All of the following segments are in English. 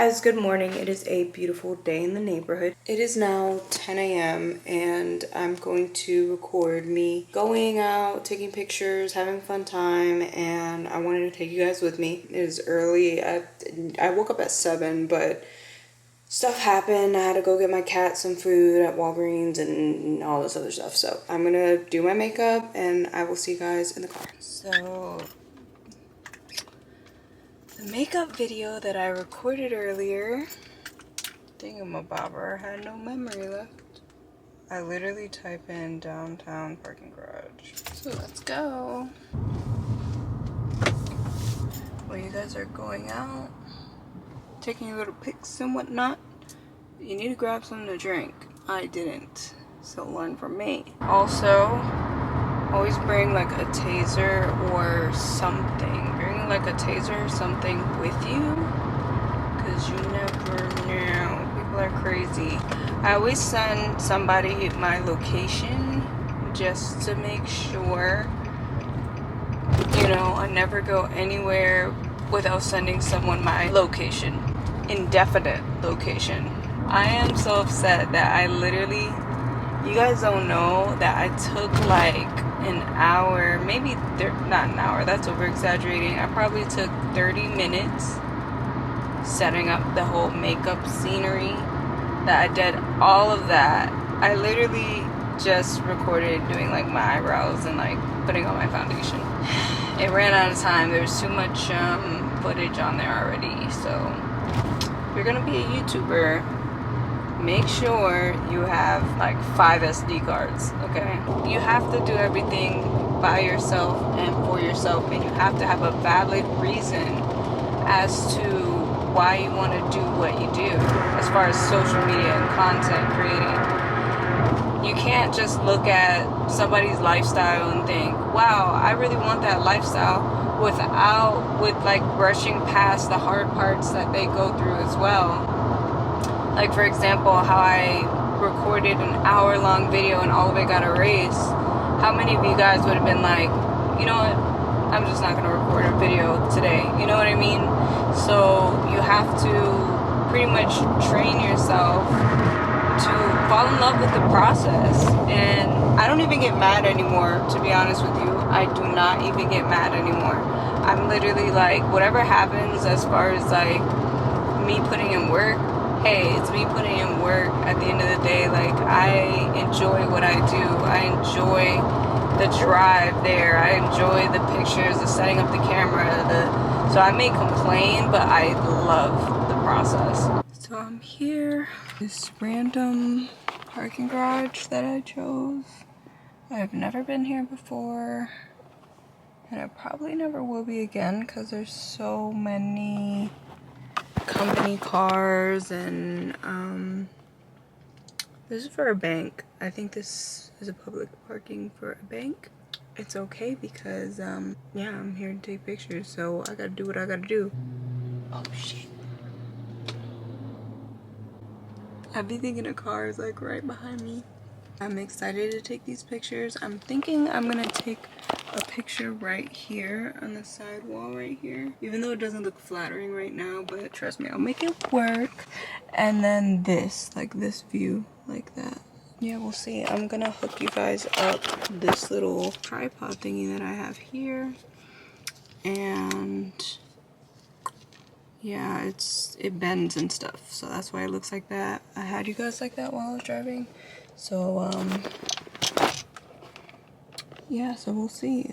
guys, good morning. It is a beautiful day in the neighborhood. It is now 10 a.m. and I'm going to record me going out, taking pictures, having a fun time, and I wanted to take you guys with me. It is early. I woke up at 7, but stuff happened. I had to go get my cat some food at Walgreens and all this other stuff. So I'm gonna do my makeup and I will see you guys in the car. So the makeup video that I recorded earlier, thingamabobber, had no memory left. I literally type in downtown parking garage. So let's go. While you guys are going out, taking your little pics and whatnot, you need to grab something to drink. I didn't, so learn from me. Also, always bring like a taser or something. Bring like a taser or something with you, because you never know. People are crazy. I always send somebody my location just to make sure, you know, I never go anywhere without sending someone my location. Indefinite location. I am so upset that I literally, you guys don't know that I took like an hour, maybe not an hour, that's over exaggerating. I probably took 30 minutes setting up the whole makeup scenery. That I did all of that. I literally just recorded doing like my eyebrows and like putting on my foundation. It ran out of time. There's too much footage on there already. So if you're gonna be a YouTuber, make sure you have like 5 SD cards, okay? You have to do everything by yourself and for yourself, and you have to have a valid reason as to why you want to do what you do as far as social media and content creating. You can't just look at somebody's lifestyle and think, wow, I really want that lifestyle, with like brushing past the hard parts that they go through as well. Like for example, how I recorded an hour-long video and all of it got erased. How many of you guys would have been like, you know what, I'm just not gonna record a video today, you know what I mean? So you have to pretty much train yourself to fall in love with the process. And I don't even get mad anymore, to be honest with you. I do not even get mad anymore. I'm literally like, whatever happens as far as like me putting in work, hey, it's me putting in work. At the end of the day, like, I enjoy what I do. I enjoy the drive there. I enjoy the pictures, the setting up the camera, so I may complain, but I love the process. So I'm here, this random parking garage that I chose. I've never been here before, and I probably never will be again because there's so many company cars, and this is for a bank. I think this is a public parking for a bank. It's okay because yeah, I'm here to take pictures, so I gotta do what I gotta do. Oh shit. I be thinking a car is like right behind me. I'm excited to take these pictures. I'm thinking I'm gonna take a picture right here on the side wall right here, even though it doesn't look flattering right now, but trust me, I'll make it work. And then this, like this view, like that. Yeah, we'll see. I'm gonna hook you guys up this little tripod thingy that I have here, and yeah, it bends and stuff, so that's why it looks like that. I had you guys like that while I was driving, so yeah, so we'll see.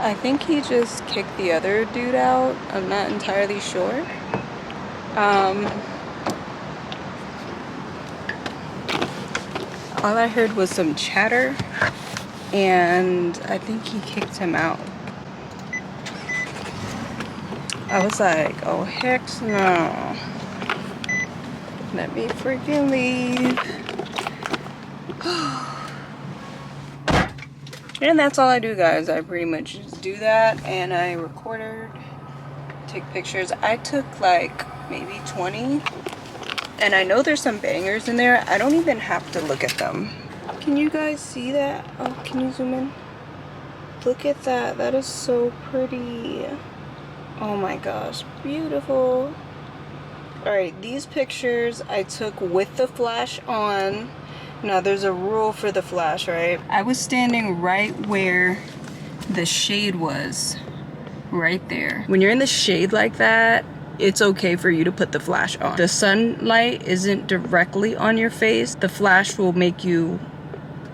I think he just kicked the other dude out. I'm not entirely sure. All I heard was some chatter, and I think he kicked him out. I was like, oh heck no. Let me freaking leave. And that's all I do, guys. I pretty much just do that, and I record, take pictures. I took like maybe 20, and I know there's some bangers in there. I don't even have to look at them. Can you guys see that? Oh, can you zoom in? Look at that. That is so pretty. Oh my gosh, beautiful. All right, these pictures I took with the flash on. Now there's a rule for the flash, right? I was standing right where the shade was, right there. When you're in the shade like that, it's okay for you to put the flash on. The sunlight isn't directly on your face. The flash will make you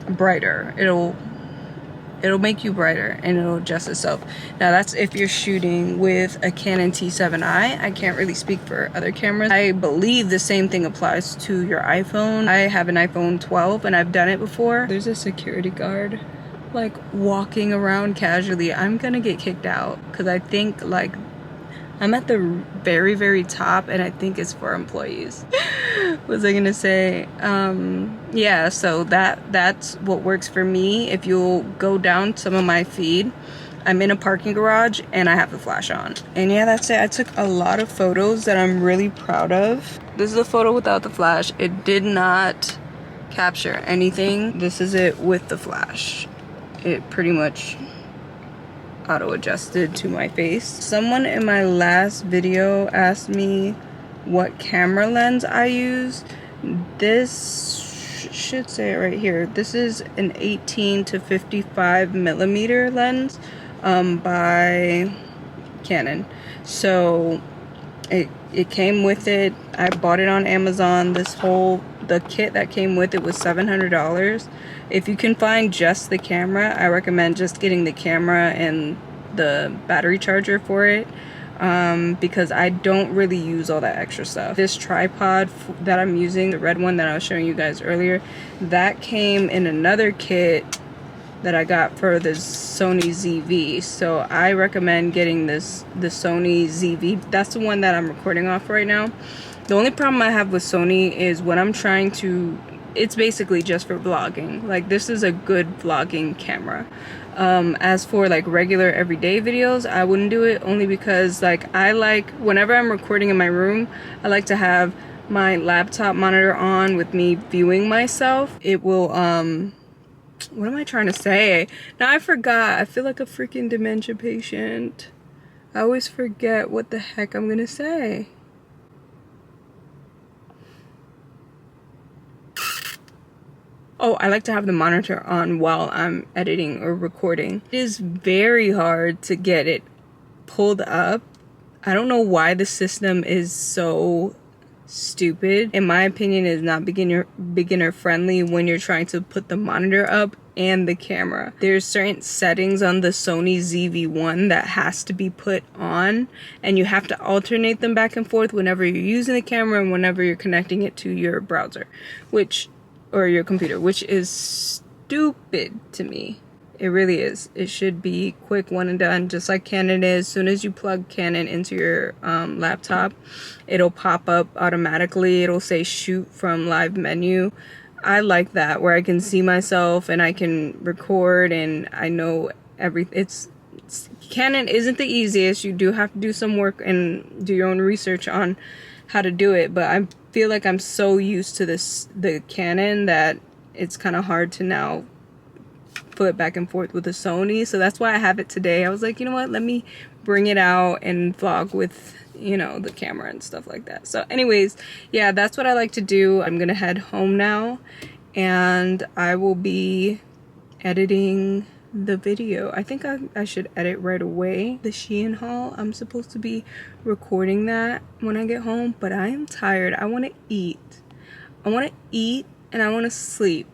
brighter. It'll make you brighter, and it'll adjust itself. Now that's if you're shooting with a Canon T7i. I can't really speak for other cameras. I believe the same thing applies to your iPhone. I have an iPhone 12 and I've done it before. There's a security guard like walking around casually. I'm gonna get kicked out because I think like I'm at the very, very top, and I think it's for employees. What was I gonna say? Yeah, so that's what works for me. If you'll go down some of my feed, I'm in a parking garage and I have the flash on. And yeah, that's it. I took a lot of photos that I'm really proud of. This is a photo without the flash. It did not capture anything. This is it with the flash. It pretty much auto adjusted to my face. Someone in my last video asked me what camera lens I use. This should say it right here. This is an 18 to 55 millimeter lens by Canon. So it came with it. I bought it on Amazon. The kit that came with it was $700. If you can find just the camera, I recommend just getting the camera and the battery charger for it, because I don't really use all that extra stuff. This tripod that I'm using, the red one that I was showing you guys earlier, that came in another kit that I got for the Sony ZV. So I recommend getting the Sony ZV. That's the one that I'm recording off right now. The only problem I have with Sony is when I'm trying to, it's basically just for vlogging. Like, this is a good vlogging camera. As for like regular everyday videos, I wouldn't do it, only because like I like, whenever I'm recording in my room, I like to have my laptop monitor on with me viewing myself. It will, what am I trying to say? Now I forgot. I feel like a freaking dementia patient. I always forget what the heck I'm gonna say. Oh, I like to have the monitor on while I'm editing or recording. It is very hard to get it pulled up. I don't know why the system is so stupid. In my opinion, it is not beginner friendly when you're trying to put the monitor up and the camera. There's certain settings on the Sony ZV-1 that has to be put on, and you have to alternate them back and forth whenever you're using the camera and whenever you're connecting it to your browser, or your computer, which is stupid to me. It really is. It should be quick, one and done, just like Canon is. As soon as you plug Canon into your laptop, it'll pop up automatically. It'll say shoot from live menu. I like that, where I can see myself and I can record and I know everything. Canon isn't the easiest. You do have to do some work and do your own research on how to do it, but I feel like I'm so used to the Canon that it's kind of hard to now flip back and forth with the Sony. So that's why I have it today. I was like, you know what, let me bring it out and vlog with, you know, the camera and stuff like that. So anyways, yeah, that's what I like to do. I'm gonna head home now and I will be editing the video. I think I should edit right away. The Shein haul, I'm supposed to be recording that when I get home, but I am tired. I want to eat. I want to eat and I want to sleep,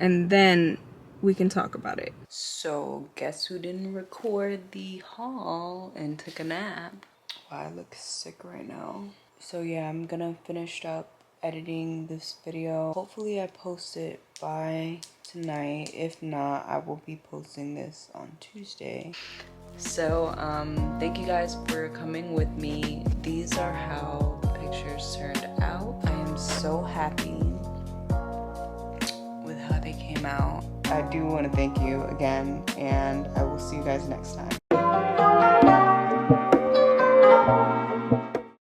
and then we can talk about it. So guess who didn't record the haul and took a nap? Wow, I look sick right now. So yeah, I'm gonna finish up editing this video. Hopefully I post it by tonight. If not, I will be posting this on Tuesday. So thank you guys for coming with me. These are how the pictures turned out. I am so happy with how they came out. I do want to thank you again, and I will see you guys next time.